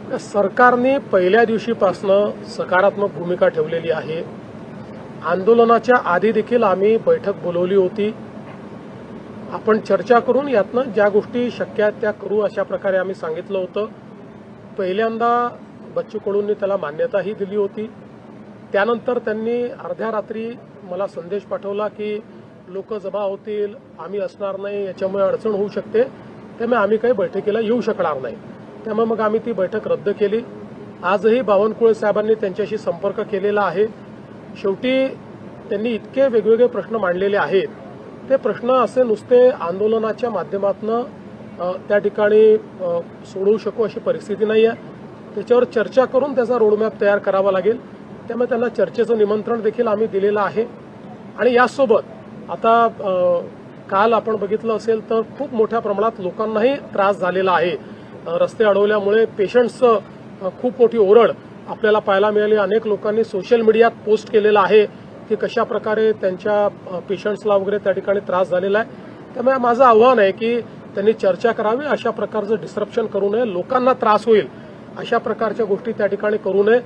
सरकारने पहिल्या दिवशीपासून सकारात्मक भूमिका ठेवलेली आहे। आंदोलनाच्या आधी देखील आम्ही बैठक बोलवली होती। आपण चर्चा करून यातनं ज्या गोष्टी शक्य आहेत त्या करू अशा प्रकारे आम्ही सांगितलं होतं। पहिल्यांदा बच्चू कडूंनी त्याला मान्यताही दिली होती। त्यानंतर त्यांनी अर्ध्या रात्री मला संदेश पाठवला की लोक जमा होतील, आम्ही असणार नाही, याच्यामुळे अडचण होऊ शकते, त्यामुळे आम्ही काही बैठकीला येऊ शकणार नाही। त्यामुळे मग आम्ही ती बैठक रद्द केली। आजही बावनकुळे साहेबांनी त्यांच्याशी संपर्क केलेला आहे। शेवटी त्यांनी इतके वेगवेगळे प्रश्न मांडलेले आहेत, ते प्रश्न असे नुसते आंदोलनाच्या माध्यमातून त्या ठिकाणी सोडवू शकू अशी परिस्थिती नाही आहे। त्याच्यावर चर्चा करून त्याचा रोडमॅप तयार करावा लागेल। त्यामुळे त्यांना चर्चेचं निमंत्रण देखील आम्ही दिलेलं आहे। आणि यासोबत आता काल आपण बघितलं असेल तर खूप मोठ्या प्रमाणात लोकांनाही त्रास झालेला आहे। रस्ते अडवल्यामुळे पेशंट्सचं खूप मोठी ओरड आपल्याला पाहायला मिळाली। अनेक लोकांनी सोशल मीडियात पोस्ट केलेलं आहे की कशा प्रकारे त्यांच्या पेशंट्सला वगैरे त्या ठिकाणी त्रास झालेला आहे। त्यामुळे माझं आव्हान आहे की त्यांनी चर्चा करावी, अशा प्रकारचं डिस्रप्शन करू नये, लोकांना त्रास होईल अशा प्रकारच्या गोष्टी त्या ठिकाणी करू नये।